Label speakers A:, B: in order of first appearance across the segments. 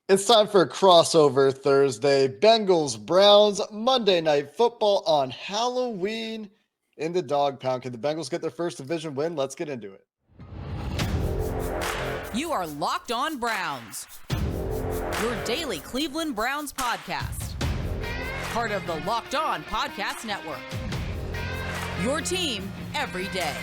A: It's time for crossover Thursday. Bengals, Browns, Monday Night Football on Halloween in the dog pound. Can the Bengals get their first division win? Let's get into it.
B: You are Locked On Browns, your daily Cleveland Browns podcast. Part of the Locked On Podcast Network. Your team every day.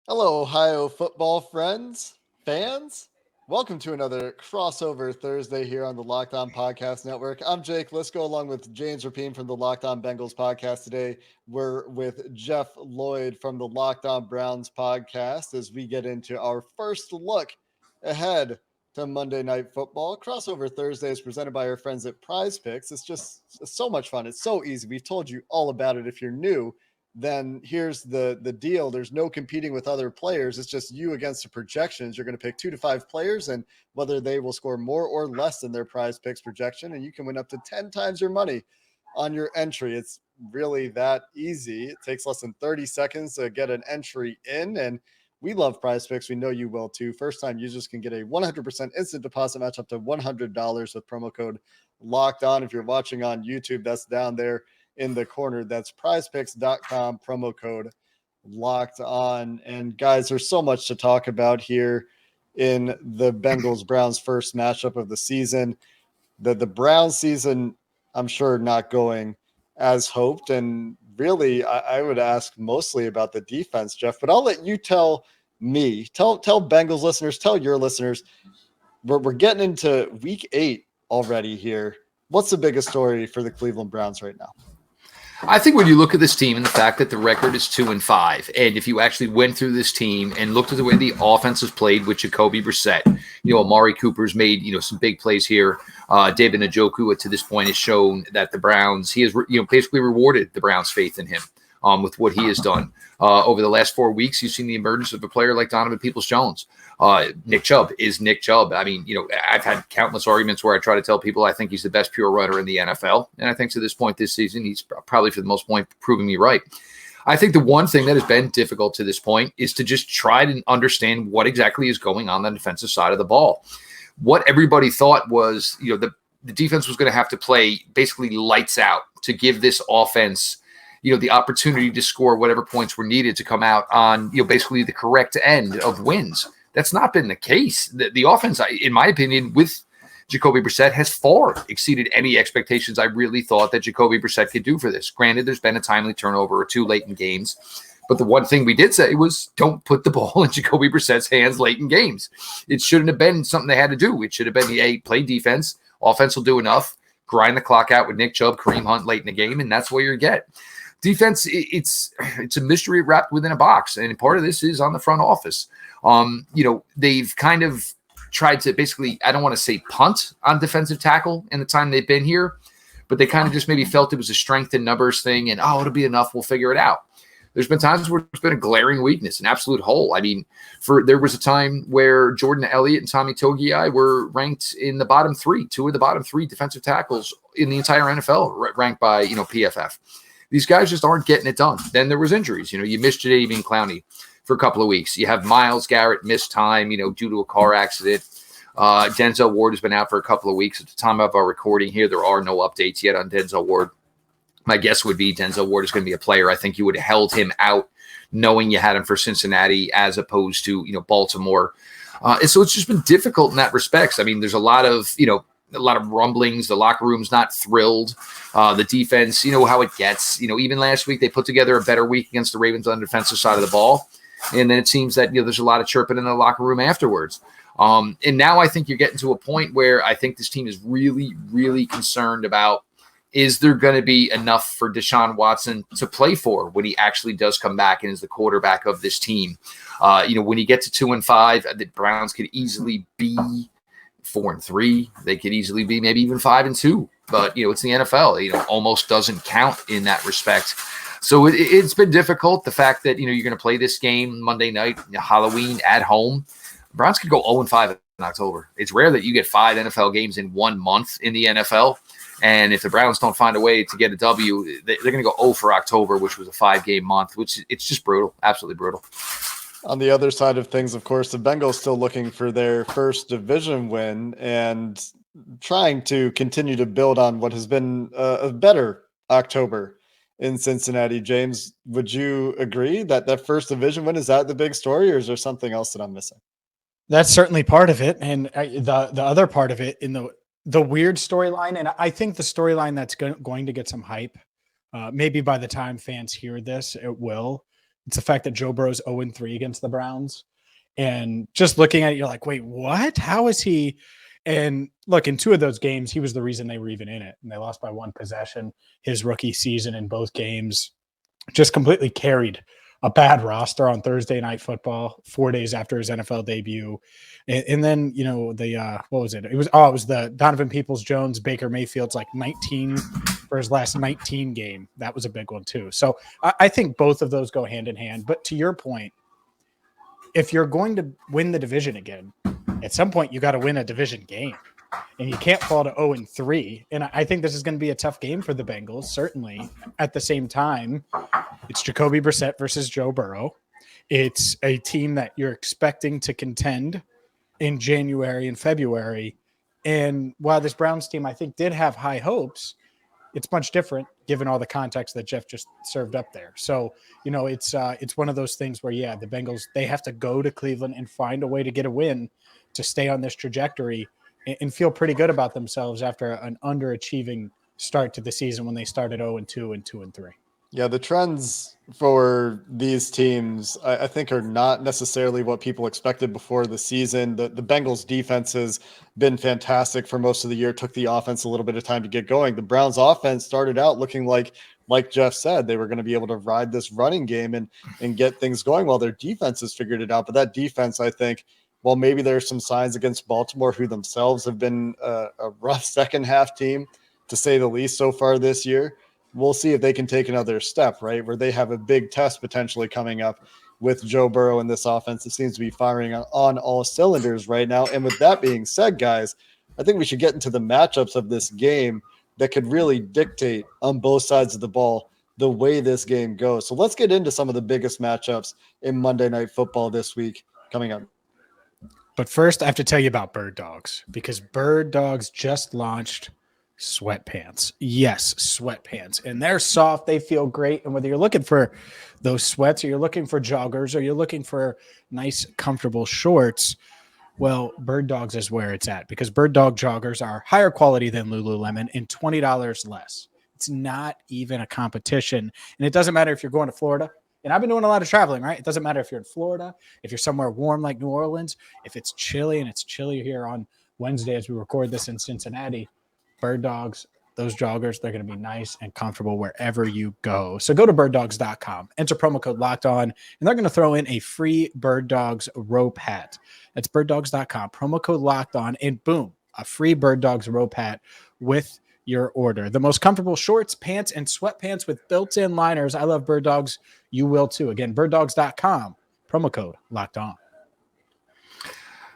A: Hello, Ohio football friends, fans. Welcome to another crossover Thursday here on the Locked On Podcast Network. I'm Jake. Let's go along with James Rapine from the Locked On Bengals podcast today. We're with Jeff Lloyd from the Locked On Browns podcast as we get into our first look ahead to Monday Night Football. Crossover Thursday is presented by our friends at Prize Picks. It's so much fun. It's so easy. We've told you all about it. If you're new, then here's the deal. There's no competing with other players. It's just you against the projections. You're going to pick 2 to 5 players and whether they will score more or less than their Prize Picks projection. And you can win up to 10 times your money on your entry. It's really that easy. It takes less than 30 seconds to get an entry in. And we love Prize Picks. We know you will too. First time users can get a 100% instant deposit match up to $100 with promo code Locked On. If you're watching on YouTube, that's down there in the corner. That's prizepicks.com, promo code Locked On. And guys, there's so much to talk about here in the Bengals Browns first matchup of the season. The Browns season, I'm sure, not going as hoped. And really, I would ask mostly about the defense, Jeff, but I'll let you tell me, tell Bengals listeners, tell your listeners, we're getting into week 8 already here. What's the biggest story for the Cleveland Browns right now?
C: I think when you look at this team and the fact that the record is 2-5, and if you actually went through this team and looked at the way the offense has played with Jacoby Brissett, Amari Cooper's made, some big plays here. David Njoku to this point has shown that the Browns, he has, basically rewarded the Browns' faith in him with what he has done. Over the last 4 weeks, you've seen the emergence of a player like Donovan Peoples-Jones. Nick Chubb is Nick Chubb. I mean, I've had countless arguments where I try to tell people I think he's the best pure runner in the NFL. And I think to this point this season, he's probably for the most point proving me right. I think the one thing that has been difficult to this point is to just try to understand what exactly is going on the defensive side of the ball. What everybody thought was, the defense was going to have to play basically lights out to give this offense the opportunity to score whatever points were needed to come out on, basically the correct end of wins. That's not been the case. The offense, in my opinion, with Jacoby Brissett has far exceeded any expectations I really thought that Jacoby Brissett could do for this. Granted, there's been a timely turnover or 2 late in games, but the one thing we did say was don't put the ball in Jacoby Brissett's hands late in games. It shouldn't have been something they had to do. It should have been, play defense. Offense will do enough. Grind the clock out with Nick Chubb, Kareem Hunt late in the game, and that's what you get. Defense, it's a mystery wrapped within a box, and part of this is on the front office. They've kind of tried to basically, I don't want to say punt on defensive tackle in the time they've been here, but they kind of just maybe felt it was a strength in numbers thing, and it'll be enough, we'll figure it out. There's been times where there's been a glaring weakness, an absolute hole. I mean, there was a time where Jordan Elliott and Tommy Togiai were ranked in the bottom 3, 2 of the bottom 3 defensive tackles in the entire NFL, ranked by PFF. These guys just aren't getting it done. Then there was injuries. You missed Jadeveon Clowney for a couple of weeks. You have Myles Garrett missed time, due to a car accident. Denzel Ward has been out for a couple of weeks. At the time of our recording here, there are no updates yet on Denzel Ward. My guess would be Denzel Ward is going to be a player. I think you would have held him out knowing you had him for Cincinnati as opposed to, Baltimore. And so it's just been difficult in that respect. I mean, there's a lot of rumblings. The locker room's not thrilled. The defense, how it gets. Even last week, they put together a better week against the Ravens on the defensive side of the ball. And then it seems that, there's a lot of chirping in the locker room afterwards. And now I think you're getting to a point where I think this team is really, really concerned about, is there going to be enough for Deshaun Watson to play for when he actually does come back and is the quarterback of this team? When you get to 2-5, the Browns could easily be 4-3. They could easily be maybe even 5-2. But, it's the NFL. Almost doesn't count in that respect. So it's been difficult. The fact that, you're going to play this game Monday night, Halloween at home. Browns could go 0-5 in October. It's rare that you get 5 NFL games in 1 month in the NFL. And if the Browns don't find a way to get a W, they're going to go 0 for October, which was a 5-game month, which it's just brutal, absolutely brutal.
A: On the other side of things, of course, the Bengals still looking for their first division win and trying to continue to build on what has been a better October in Cincinnati. James, would you agree that that first division win, is that the big story, or is there something else that I'm missing?
D: That's certainly part of it. And the other part of it in the weird storyline, and I think the storyline that's going to get some hype, maybe by the time fans hear this, it will. It's the fact that Joe Burrow's 0-3 against the Browns. And just looking at it, you're like, wait, what? How is he? And look, in 2 of those games, he was the reason they were even in it. And they lost by 1 possession. His rookie season in both games just completely carried a bad roster on Thursday Night Football 4 days after his NFL debut. And then, you know, what was it? It was the Donovan Peoples-Jones, Baker Mayfield's like 19 for his last 19 game. That was a big one too. So I think both of those go hand in hand. But to your point, if you're going to win the division again, at some point you got to win a division game. And you can't fall to 0-3. And I think this is going to be a tough game for the Bengals, certainly. At the same time, it's Jacoby Brissett versus Joe Burrow. It's a team that you're expecting to contend in January and February. And while this Browns team, I think, did have high hopes, it's much different given all the context that Jeff just served up there. So, you know, it's one of those things where, yeah, the Bengals, they have to go to Cleveland and find a way to get a win to stay on this trajectory and feel pretty good about themselves after an underachieving start to the season when they started 0-2 and 2-3.
A: Yeah, the trends for these teams, I think, are not necessarily what people expected before the season. The Bengals defense has been fantastic for most of the year, took the offense a little bit of time to get going. The Browns offense started out looking like Jeff said, they were going to be able to ride this running game and get things going while their defense has figured it out. But that defense, I think, well, maybe there's some signs against Baltimore, who themselves have been a rough second half team, to say the least, so far this year. We'll see if they can take another step, right, where they have a big test potentially coming up with Joe Burrow in this offense. It seems to be firing on all cylinders right now. And with that being said, guys, I think we should get into the matchups of this game that could really dictate on both sides of the ball the way this game goes. So let's get into some of the biggest matchups in Monday Night Football this week coming up.
D: But first, I have to tell you about Bird Dogs, because Bird Dogs just launched sweatpants. Yes, sweatpants. And they're soft. They feel great. And whether you're looking for those sweats, or you're looking for joggers, or you're looking for nice, comfortable shorts, well, Bird Dogs is where it's at, because Bird Dog joggers are higher quality than Lululemon and $20 less. It's not even a competition. And it doesn't matter if you're going to Florida. And I've been doing a lot of traveling, right? It doesn't matter if you're in Florida, if you're somewhere warm like New Orleans, if it's chilly, and it's chilly here on Wednesday as we record this in Cincinnati. Bird Dogs, those joggers, they're going to be nice and comfortable wherever you go. So go to birddogs.com, enter promo code Locked On, and they're going to throw in a free Bird Dogs rope hat. That's birddogs.com, promo code Locked On, and boom, a free Bird Dogs rope hat with your order. The most comfortable shorts, pants, and sweatpants with built-in liners. I love Bird Dogs. You will too. Again, birddogs.com, promo code Locked On.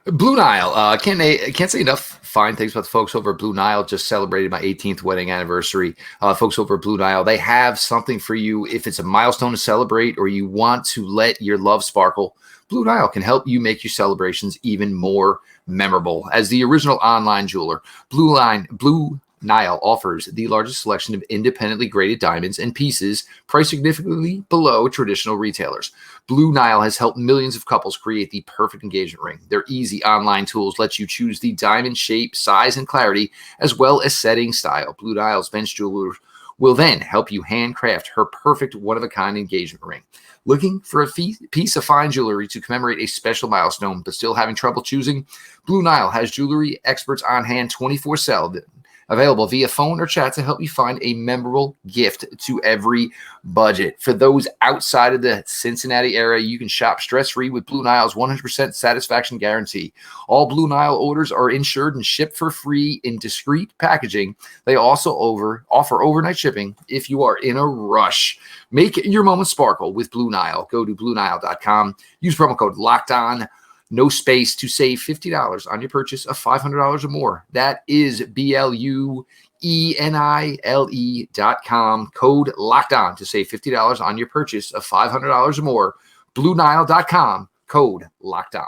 C: Blue Nile. Can't say enough fine things about the folks over at Blue Nile. Just celebrated my 18th wedding anniversary. Folks over at Blue Nile, they have something for you. If it's a milestone to celebrate, or you want to let your love sparkle, Blue Nile can help you make your celebrations even more memorable. As the original online jeweler, Blue Nile offers the largest selection of independently graded diamonds and pieces priced significantly below traditional retailers. Blue Nile has helped millions of couples create the perfect engagement ring. Their easy online tools let you choose the diamond shape, size, and clarity, as well as setting style. Blue Nile's bench jeweler will then help you handcraft her perfect one-of-a-kind engagement ring. Looking for a piece of fine jewelry to commemorate a special milestone, but still having trouble choosing? Blue Nile has jewelry experts on hand 24/7. Available via phone or chat to help you find a memorable gift to every budget. For those outside of the Cincinnati area, you can shop stress-free with Blue Nile's 100% satisfaction guarantee. All Blue Nile orders are insured and shipped for free in discreet packaging. They also offer overnight shipping if you are in a rush. Make your moment sparkle with Blue Nile. Go to BlueNile.com. Use promo code LOCKEDON. No space to save $50 on your purchase of $500 or more. That is BLUENILE. BlueNile.com, code locked on to save $50 on your purchase of $500 or more. BlueNile.com, code locked on.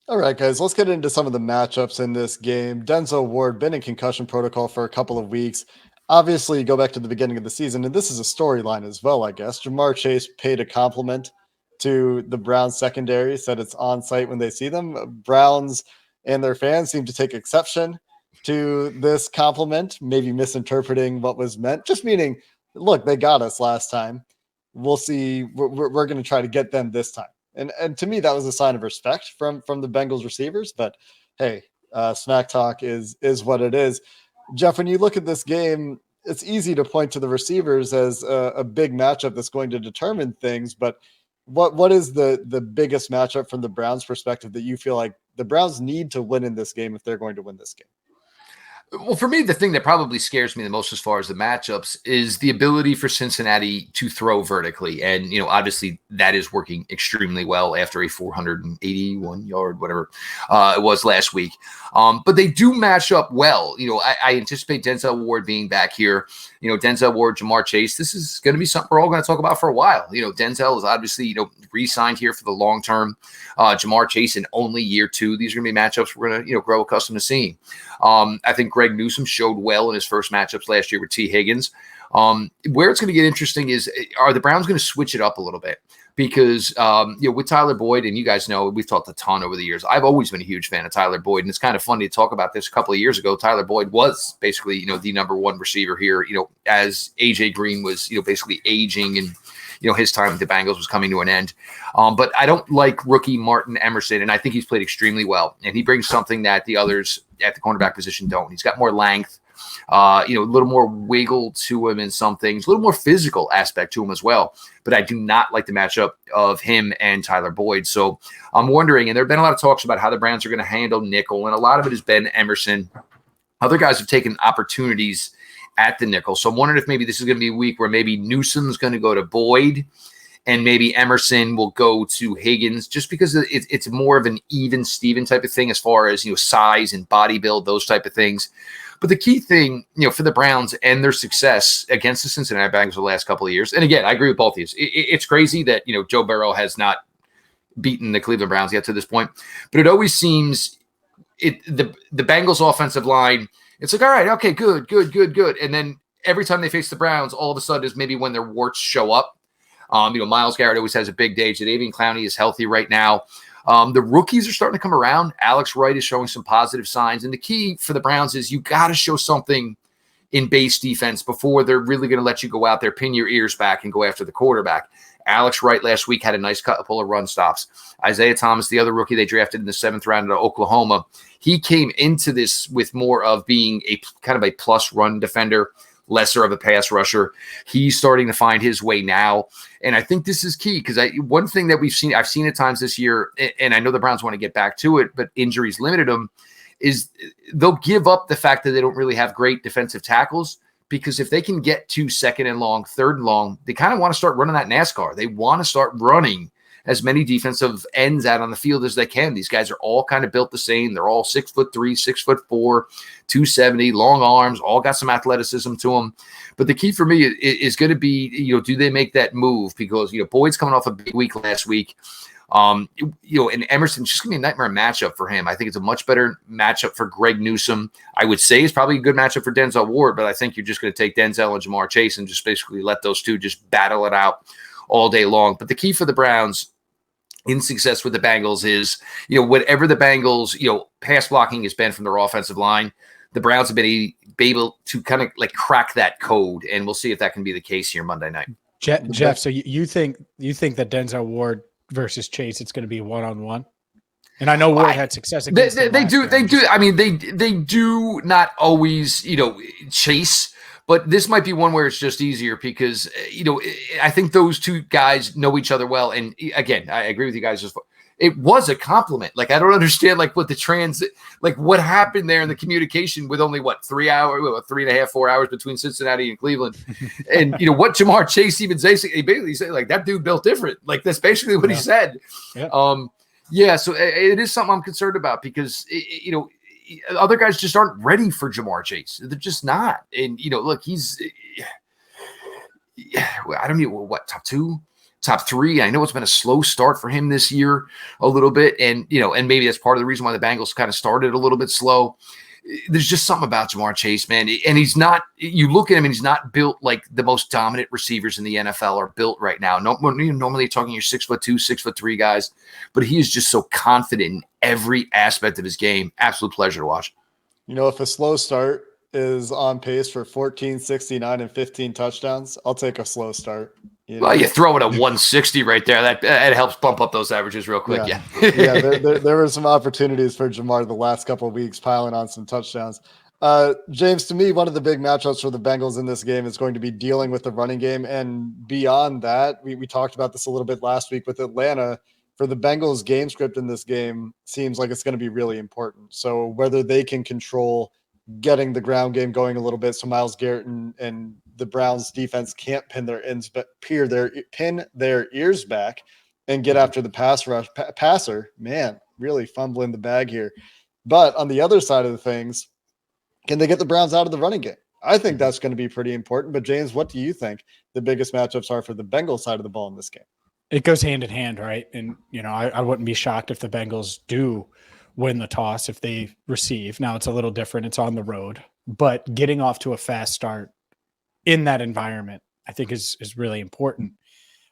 A: All right, guys, let's get into some of the matchups in this game. Denzel Ward been in concussion protocol for a couple of weeks. Obviously, go back to the beginning of the season, and this is a storyline as well, I guess. Jamar Chase paid a compliment to the Browns secondary, said it's on site when they see them. Browns and their fans seem to take exception to this compliment, maybe misinterpreting what was meant, just meaning, look, they got us last time. We'll see. We're going to try to get them this time. And to me, that was a sign of respect from the Bengals receivers. But hey, smack talk is what it is. Jeff, when you look at this game, it's easy to point to the receivers as a big matchup that's going to determine things. But what is the biggest matchup from the Browns' perspective that you feel like the Browns need to win in this game if they're going to win this game?
C: Well, for me, the thing that probably scares me the most as far as the matchups is the ability for Cincinnati to throw vertically. And, obviously that is working extremely well after a 481 yard, whatever it was last week. But they do match up well. I anticipate Denzel Ward being back here. Denzel Ward, Jamar Chase, this is going to be something we're all going to talk about for a while. Denzel is obviously, re-signed here for the long term. Jamar Chase in only year 2. These are going to be matchups we're going to, grow accustomed to seeing. I think Greg Newsome showed well in his first matchups last year with T. Higgins. Where it's going to get interesting is, are the Browns going to switch it up a little bit? Because, with Tyler Boyd, and you guys know, we've talked a ton over the years. I've always been a huge fan of Tyler Boyd, and it's kind of funny to talk about this. A couple of years ago, Tyler Boyd was basically, the number one receiver here, as AJ Green was, basically aging and, his time with the Bengals was coming to an end. But I don't like rookie Martin Emerson, and I think he's played extremely well. And he brings something that the others at the cornerback position don't. He's got more length, a little more wiggle to him in some things, a little more physical aspect to him as well. But I do not like the matchup of him and Tyler Boyd. So I'm wondering, and there have been a lot of talks about how the Browns are going to handle nickel, and a lot of it has been Emerson. Other guys have taken opportunities at the nickel. So I'm wondering if maybe this is going to be a week where maybe Newsome's going to go to Boyd and maybe Emerson will go to Higgins, just because it's more of an even Steven type of thing as far as, size and body build, those type of things. But the key thing, for the Browns and their success against the Cincinnati Bengals the last couple of years, and again, I agree with both of you. It's crazy that, Joe Burrow has not beaten the Cleveland Browns yet to this point, but it always seems the Bengals offensive line, it's like, all right, okay, good. And then every time they face the Browns, all of a sudden is maybe when their warts show up. Myles Garrett always has a big day. Jadeveon Clowney is healthy right now. The rookies are starting to come around. Alex Wright is showing some positive signs. And the key for the Browns is you got to show something in base defense before they're really going to let you go out there, pin your ears back, and go after the quarterback. Alex Wright last week had a nice couple of run stops. Isaiah Thomas, the other rookie they drafted in the 7th round of Oklahoma, he came into this with more of being a kind of a plus run defender, lesser of a pass rusher. He's starting to find his way now. And I think this is key because one thing that I've seen at times this year, and I know the Browns want to get back to it, but injuries limited them, is they'll give up the fact that they don't really have great defensive tackles, because if they can get to 2nd and long, 3rd and long, they kind of want to start running that NASCAR. They want to start running as many defensive ends out on the field as they can. These guys are all kind of built the same. They're all 6'3", 6'4", 270, long arms, all got some athleticism to them. But the key for me is going to be, do they make that move? Because, Boyd's coming off a big week last week. And Emerson's just going to be a nightmare matchup for him. I think it's a much better matchup for Greg Newsome. I would say it's probably a good matchup for Denzel Ward, but I think you're just going to take Denzel and Jamar Chase and just basically let those two just battle it out all day long. But the key for the Browns in success with the Bengals is, whatever the Bengals, pass blocking has been from their offensive line, the Browns have been able to kind of like crack that code, and we'll see if that can be the case here Monday night.
D: Jeff, so you think that Denzel Ward versus Chase, it's going to be one-on-one? And I know Ward had success against
C: they do. I mean, they do not always, chase. But this might be one where it's just easier because, I think those two guys know each other well. And again, I agree with you guys. It was a compliment. Like, I don't understand, what happened there in the communication with only 3 hours, 3.5, 4 hours between Cincinnati and Cleveland. And, what Jamar Chase even says, he basically said, that dude built different. Like, that's basically what he said. Yeah. So it is something I'm concerned about because, other guys just aren't ready for Jamar Chase. They're just not. And, look, I don't know what, top 2, top 3. I know it's been a slow start for him this year a little bit. And, and maybe that's part of the reason why the Bengals kind of started a little bit slow. There's just something about Jamar Chase, man. And he's not, you look at him and he's not built like the most dominant receivers in the NFL are built right now. Normally you're talking your 6'2", 6'3" guys, but he is just so confident in every aspect of his game. Absolute pleasure to watch.
A: If a slow start is on pace for 14, 69, and 15 touchdowns, I'll take a slow start.
C: Well, you throw it a 160 right there. That helps bump up those averages real quick. Yeah.
A: There were some opportunities for Jamar the last couple of weeks, piling on some touchdowns. James, to me, one of the big matchups for the Bengals in this game is going to be dealing with the running game. And beyond that, we talked about this a little bit last week with Atlanta. For the Bengals, game script in this game seems like it's going to be really important. So whether they can control getting the ground game going a little bit, so Myles Garrett and the Browns defense can't pin their ears back and get after the pass rush passer, man, really fumbling the bag here. But on the other side of the things, can they get the Browns out of the running game? I think that's going to be pretty important. But James, what do you think the biggest matchups are for the Bengals side of the ball in this game?
D: It goes hand in hand, right? And, I wouldn't be shocked if the Bengals do win the toss if they receive. Now it's a little different. It's on the road, but getting off to a fast start in that environment, I think is really important.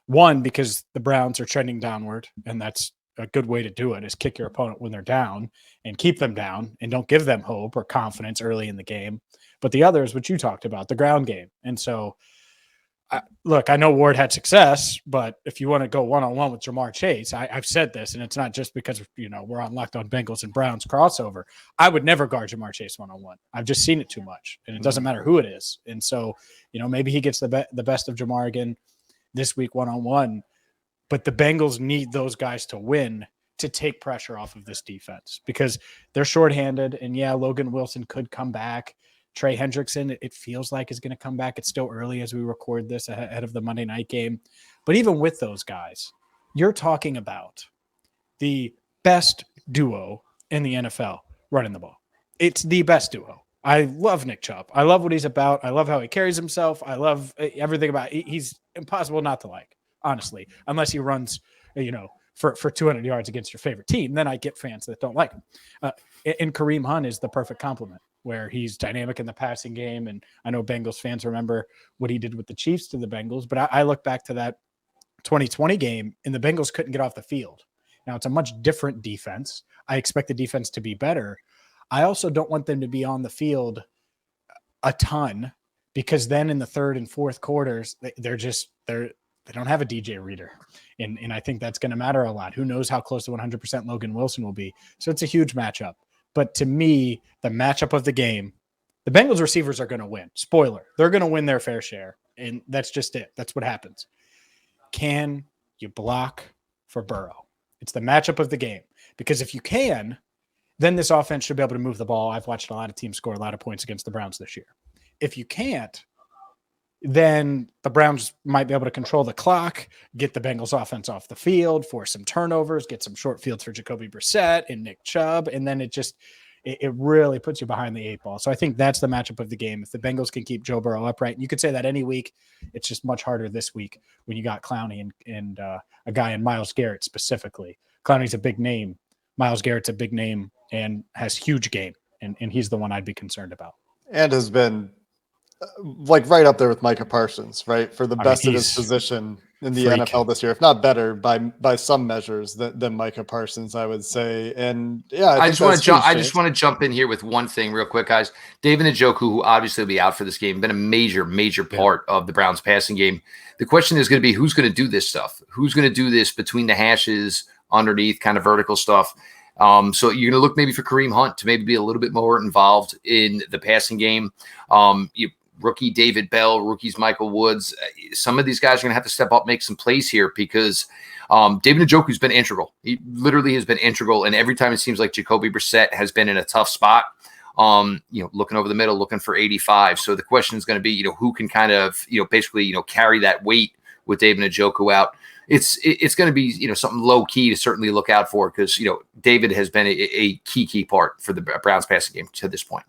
D: One, because the Browns are trending downward, and that's a good way to do it, is kick your opponent when they're down and keep them down and don't give them hope or confidence early in the game. But the other is what you talked about, the ground game. And so, look, I know Ward had success, but if you want to go one-on-one with Jamar Chase, I've said this, and it's not just because, we're on Locked On Bengals and Browns crossover. I would never guard Jamar Chase one-on-one. I've just seen it too much, and it doesn't matter who it is. And so, maybe he gets the best of Jamar again this week one-on-one, but the Bengals need those guys to win to take pressure off of this defense because they're shorthanded, and Logan Wilson could come back. Trey Hendrickson, it feels like, is going to come back. It's still early as we record this ahead of the Monday night game. But even with those guys, you're talking about the best duo in the NFL running the ball. It's the best duo. I love Nick Chubb. I love what he's about. I love how he carries himself. I love everything about it. He's impossible not to like, honestly, unless he runs, for 200 yards against your favorite team. Then I get fans that don't like him. And Kareem Hunt is the perfect complement, where he's dynamic in the passing game. And I know Bengals fans remember what he did with the Chiefs to the Bengals, but I look back to that 2020 game and the Bengals couldn't get off the field. Now it's a much different defense. I expect the defense to be better. I also don't want them to be on the field a ton because then in the third and fourth quarters, they don't have a DJ Reader. And I think that's going to matter a lot. Who knows how close to 100% Logan Wilson will be. So it's a huge matchup. But to me, the matchup of the game, the Bengals receivers are going to win. Spoiler, they're going to win their fair share. And that's just it. That's what happens. Can you block for Burrow? It's the matchup of the game. Because if you can, then this offense should be able to move the ball. I've watched a lot of teams score a lot of points against the Browns this year. If you can't, then the Browns might be able to control the clock, get the Bengals offense off the field, force some turnovers, get some short fields for Jacoby Brissett and Nick Chubb, and then it really puts you behind the eight ball. So I think that's the matchup of the game. If the Bengals can keep Joe Burrow upright, and you could say that any week, it's just much harder this week when you got Clowney and a guy in Myles Garrett specifically. Clowney's a big name. Myles Garrett's a big name and has huge game, and he's the one I'd be concerned about.
A: And has been right up there with Micah Parsons, right? For the best of his position in the NFL this year, if not better by some measures than Micah Parsons, I would say. And I just want
C: to jump in here with one thing real quick, guys. David Njoku, who obviously will be out for this game, been a major part of the Browns passing game. The question is going to be who's going to do this stuff? Who's going to do this between the hashes, underneath, kind of vertical stuff? So you're going to look maybe for Kareem Hunt to maybe be a little bit more involved in the passing game. Rookie David Bell, rookies Michael Woods. Some of these guys are going to have to step up, make some plays here because David Njoku's been integral. He literally has been integral, and every time it seems like Jacoby Brissett has been in a tough spot, looking over the middle, looking for 85. So the question is going to be, who can kind of, basically, carry that weight with David Njoku out. it's going to be, something low key to certainly look out for, because, David has been a key part for the Browns passing game to this point.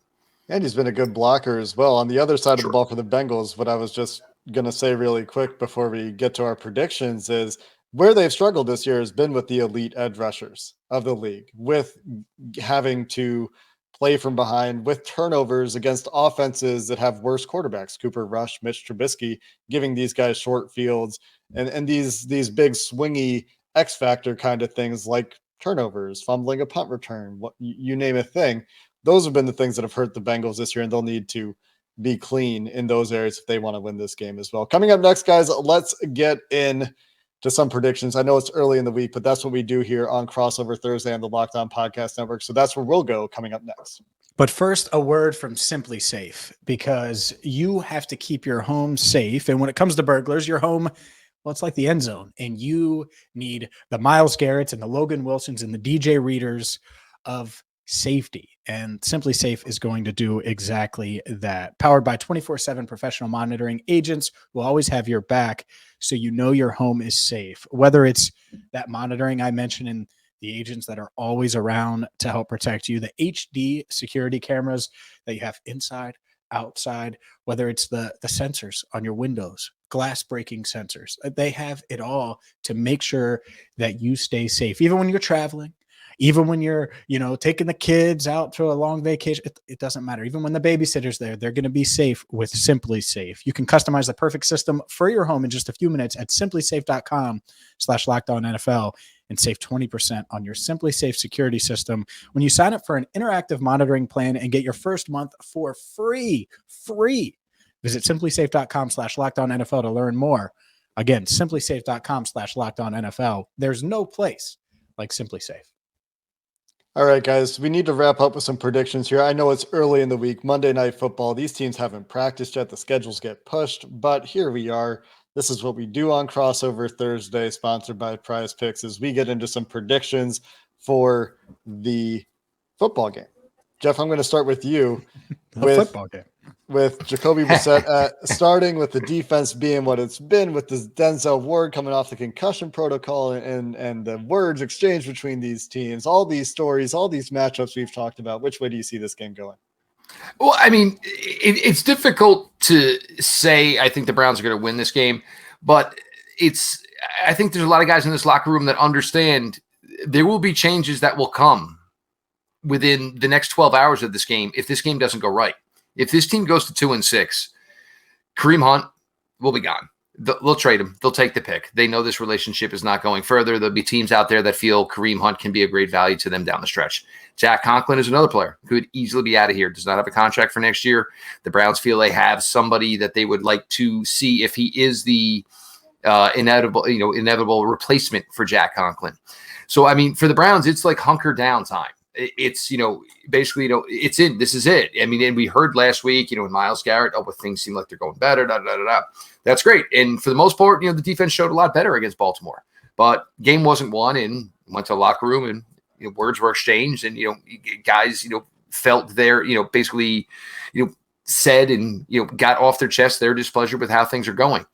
A: And he's been a good blocker as well. On the other side of
C: Sure.
A: the ball for the Bengals, what I was just going to say really quick before we get to our predictions is where they've struggled this year has been with the elite edge rushers of the league, with having to play from behind, with turnovers against offenses that have worse quarterbacks, Cooper Rush, Mitch Trubisky, giving these guys short fields and these big swingy X factor kind of things like turnovers, fumbling a punt return, what you name a thing. Those have been the things that have hurt the Bengals this year, and they'll need to be clean in those areas if they want to win this game as well. Coming up next, guys, let's get in to some predictions. I know it's early in the week, but that's what we do here on Crossover Thursday on the Locked On Podcast Network. So that's where we'll go coming up next.
D: But first, a word from Simply Safe, because you have to keep your home safe. And when it comes to burglars, your home, well, it's like the end zone. And you need the Myles Garretts and the Logan Wilsons and the DJ Readers of safety. And Simply Safe is going to do exactly that. Powered by 24/7 professional monitoring, agents will always have your back, so you know your home is safe. Whether it's that monitoring I mentioned in the agents that are always around to help protect you, the HD security cameras that you have inside, outside, whether it's the sensors on your windows, glass breaking sensors, they have it all to make sure that you stay safe, even when you're traveling. Even when you're, taking the kids out to a long vacation, it doesn't matter. Even when the babysitter's there, they're going to be safe with Simply Safe. You can customize the perfect system for your home in just a few minutes at simplysafe.com/LockedOnNFL and save 20% on your Simply Safe security system when you sign up for an interactive monitoring plan and get your first month for free. Visit simplysafe.com/LockedOnNFL to learn more. Again, simplysafe.com/LockedOnNFL. There's no place like Simply Safe.
A: All right, guys, we need to wrap up with some predictions here. I know it's early in the week, Monday Night Football. These teams haven't practiced yet. The schedules get pushed, but here we are. This is what we do on Crossover Thursday, sponsored by Prize Picks, as we get into some predictions for the football game. Jeff, I'm going to start with you.
D: Football game.
A: With Jacoby Brissett starting with the defense being what it's been, with this Denzel Ward coming off the concussion protocol and the words exchanged between these teams, all these stories, all these matchups we've talked about. Which way do you see this game going?
C: Well, I mean, it's difficult to say I think the Browns are going to win this game, but I think there's a lot of guys in this locker room that understand there will be changes that will come within the next 12 hours of this game if this game doesn't go right. If this team goes to 2-6, Kareem Hunt will be gone. They'll trade him. They'll take the pick. They know this relationship is not going further. There'll be teams out there that feel Kareem Hunt can be a great value to them down the stretch. Jack Conklin is another player who could easily be out of here. Does not have a contract for next year. The Browns feel they have somebody that they would like to see if he is the inevitable replacement for Jack Conklin. So, I mean, for the Browns, it's like hunker down time. It's, basically, it's in, this is it. I mean, and we heard last week, with Myles Garrett, but things seem like they're going better, That's great. And for the most part, the defense showed a lot better against Baltimore, but game wasn't won, and went to the locker room and, words were exchanged, and, guys, felt their, basically, said and, got off their chest their displeasure with how things are going.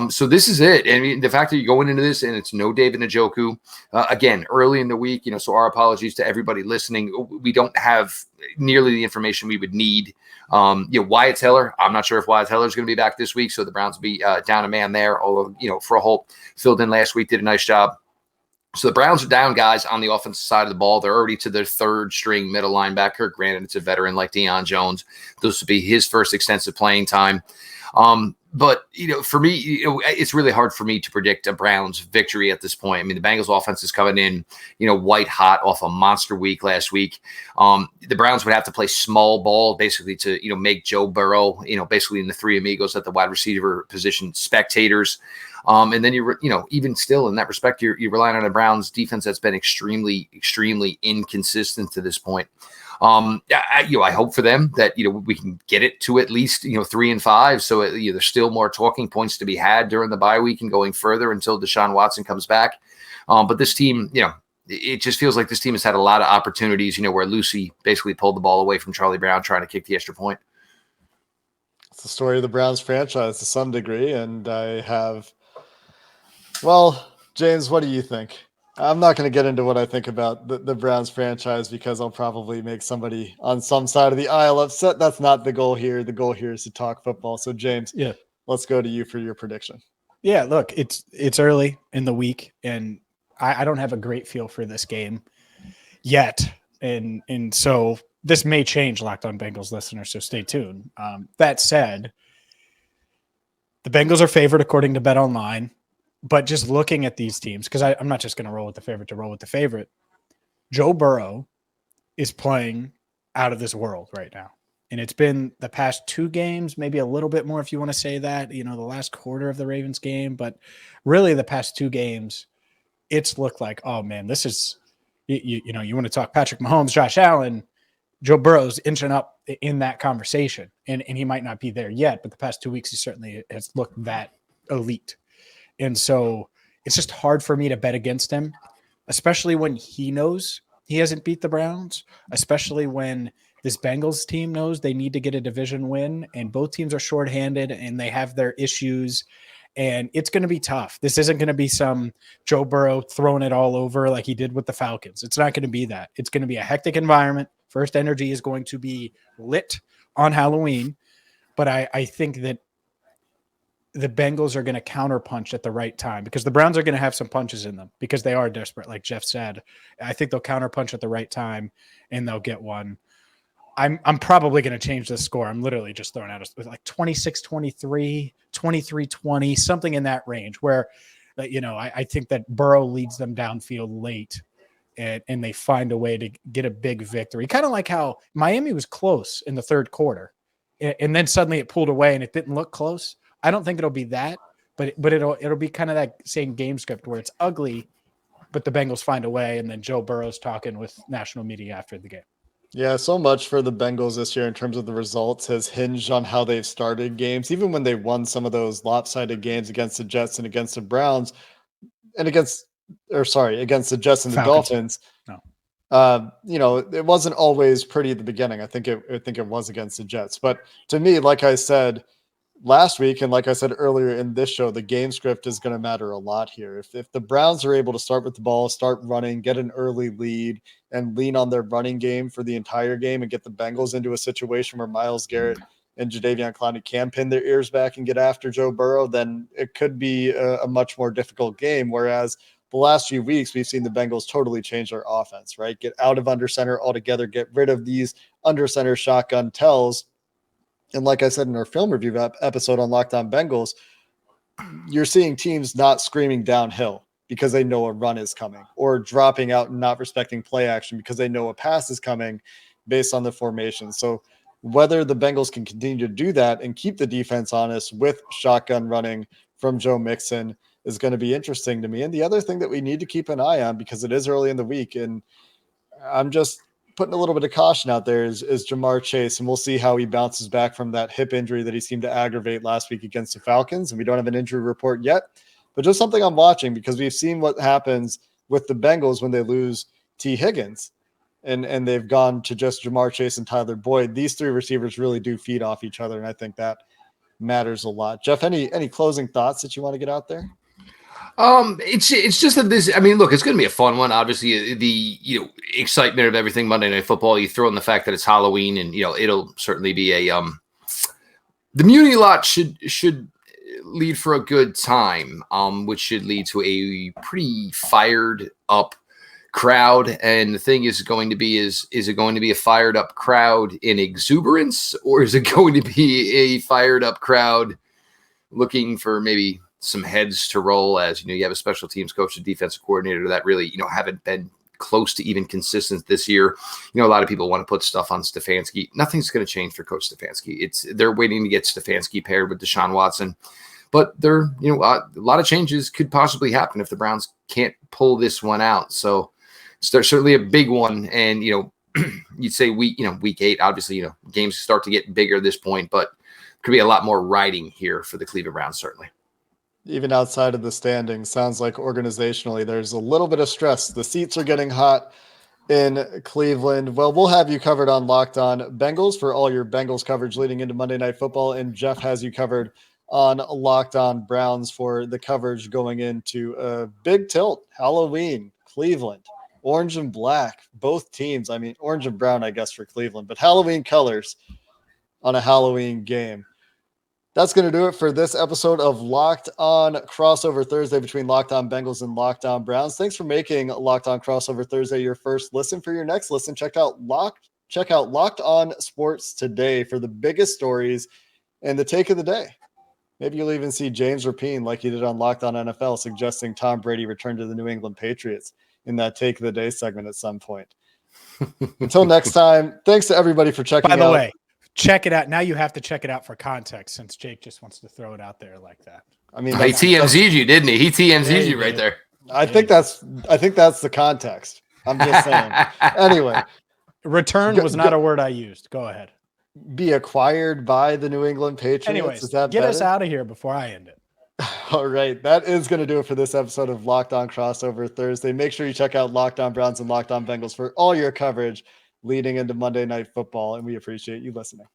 C: So this is it. I mean, the fact that you're going into this and it's no David Njoku, again, early in the week, so our apologies to everybody listening. We don't have nearly the information we would need. Wyatt Teller, I'm not sure if Wyatt Teller is going to be back this week, so the Browns will be down a man there, although, for a whole filled in last week, did a nice job. So the Browns are down guys on the offensive side of the ball. They're already to their third string middle linebacker. Granted, it's a veteran like Deion Jones. This will be his first extensive playing time. But, for me, it's really hard for me to predict a Browns victory at this point. I mean, the Bengals offense is coming in, white hot off a monster week last week. The Browns would have to play small ball basically to, make Joe Burrow, basically in the three amigos at the wide receiver position spectators. And then even still in that respect, you're relying on a Browns defense that's been extremely, extremely inconsistent to this point. I hope for them that, we can get it to at least, 3-5. So there's still more talking points to be had during the bye week and going further until Deshaun Watson comes back. But this team, it just feels like this team has had a lot of opportunities, where Lucy basically pulled the ball away from Charlie Brown trying to kick the extra point.
A: It's the story of the Browns franchise to some degree. And I have Well, James, what do you think? I'm not going to get into what I think about the Browns franchise because I'll probably make somebody on some side of the aisle upset. That's not the goal here. The goal here is to talk football. So, James,
D: Yeah.
A: let's go to you for your prediction.
D: Yeah, look, it's early in the week, and I don't have a great feel for this game yet. And so this may change, Locked On Bengals listeners, so stay tuned. That said, the Bengals are favored according to Bet Online, but just looking at these teams, because I'm not just going to roll with the favorite to roll with the favorite. Joe Burrow is playing out of this world right now. And it's been the past 2 games, maybe a little bit more if you want to say that, the last quarter of the Ravens game, but really the past 2 games, it's looked like, oh man, this is, you want to talk Patrick Mahomes, Josh Allen, Joe Burrow's inching up in that conversation. And he might not be there yet, but the past 2 weeks, he certainly has looked that elite. And so it's just hard for me to bet against him, especially when he knows he hasn't beat the Browns, especially when this Bengals team knows they need to get a division win, and both teams are shorthanded and they have their issues, and it's going to be tough. This isn't going to be some Joe Burrow throwing it all over like he did with the Falcons. It's not going to be that. It's going to be a hectic environment. First Energy is going to be lit on Halloween, but I think that the Bengals are going to counterpunch at the right time because the Browns are going to have some punches in them because they are desperate, like Jeff said. I think they'll counterpunch at the right time and they'll get one. I'm probably going to change the score. I'm literally just throwing out like 26-23, 23-20, something in that range where, I think that Burrow leads them downfield late and they find a way to get a big victory. Kind of like how Miami was close in the third quarter and then suddenly it pulled away and it didn't look close. I don't think it'll be that, but it'll be kind of that same game script where it's ugly, but the Bengals find a way, and then Joe Burrow's talking with national media after the game.
A: Yeah, so much for the Bengals this year in terms of the results has hinged on how they've started games. Even when they won some of those lopsided games against the Jets and against the Browns and against the Jets and the
D: Falcons.
A: Dolphins. It wasn't always pretty at the beginning. I think it was against the Jets. But to me, like I said last week, and like I said earlier in this show, the game script is going to matter a lot here. If the Browns are able to start with the ball, start running, get an early lead, and lean on their running game for the entire game and get the Bengals into a situation where Myles Garrett and Jadeveon Clowney can pin their ears back and get after Joe Burrow, then it could be a much more difficult game. Whereas the last few weeks, we've seen the Bengals totally change their offense, right? Get out of under center altogether, get rid of these under center shotgun tells. And like I said in our film review episode on Locked On Bengals, you're seeing teams not screaming downhill because they know a run is coming, or dropping out and not respecting play action because they know a pass is coming based on the formation. So whether the Bengals can continue to do that and keep the defense honest with shotgun running from Joe Mixon is going to be interesting to me. And the other thing that we need to keep an eye on, because it is early in the week, and I'm just putting a little bit of caution out there, is Jamar Chase, and we'll see how he bounces back from that hip injury that he seemed to aggravate last week against the Falcons. And we don't have an injury report yet, but just something I'm watching because we've seen what happens with the Bengals when they lose T. Higgins and they've gone to just Jamar Chase and Tyler Boyd. These 3 receivers really do feed off each other, and I think that matters a lot. Jeff, any closing thoughts that you want to get out there?
C: It's just that this, I mean, look, it's going to be a fun one. Obviously, the excitement of everything Monday Night Football. You throw in the fact that it's Halloween, and it'll certainly be the Muni lot should lead for a good time, which should lead to a pretty fired up crowd. And the thing is going to be is it going to be a fired up crowd in exuberance, or is it going to be a fired up crowd looking for maybe some heads to roll, as you have a special teams coach, a defensive coordinator that really haven't been close to even consistent this year. A lot of people want to put stuff on Stefanski. Nothing's going to change for Coach Stefanski. They're waiting to get Stefanski paired with Deshaun Watson, but a lot of changes could possibly happen if the Browns can't pull this one out. So there's certainly a big one, and you'd say week 8, obviously games start to get bigger at this point, but could be a lot more riding here for the Cleveland Browns certainly.
A: Even outside of the standings, sounds like organizationally there's a little bit of stress. The seats are getting hot in Cleveland. Well, we'll have you covered on Locked On Bengals for all your Bengals coverage leading into Monday Night Football, and Jeff has you covered on Locked On Browns for the coverage going into a big tilt. Halloween, Cleveland, orange and black, both teams. I mean, orange and brown, I guess, for Cleveland, but Halloween colors on a Halloween game. That's going to do it for this episode of Locked On Crossover Thursday between Locked On Bengals and Locked On Browns. Thanks for making Locked On Crossover Thursday your first listen. For your next listen, check out Locked On Sports Today for the biggest stories and the take of the day. Maybe you'll even see James Rapine, like he did on Locked On NFL, suggesting Tom Brady return to the New England Patriots in that take of the day segment at some point. Until next time, thanks to everybody for checking out.
D: By the way, check it out. Now you have to check it out for context since Jake just wants to throw it out there like that.
A: I mean,
C: he TMZ'd you, didn't he? He TMZ'd you right there.
A: I think that's the context. I'm just saying. Anyway,
D: return was not a word I used. Go ahead.
A: Be acquired by the New England Patriots.
D: Anyways,
A: is that
D: get
A: better?
D: us out of here before I end it.
A: All right. That is going to do it for this episode of Locked On Crossover Thursday. Make sure you check out Locked On Browns and Locked On Bengals for all your coverage leading into Monday Night Football. And we appreciate you listening.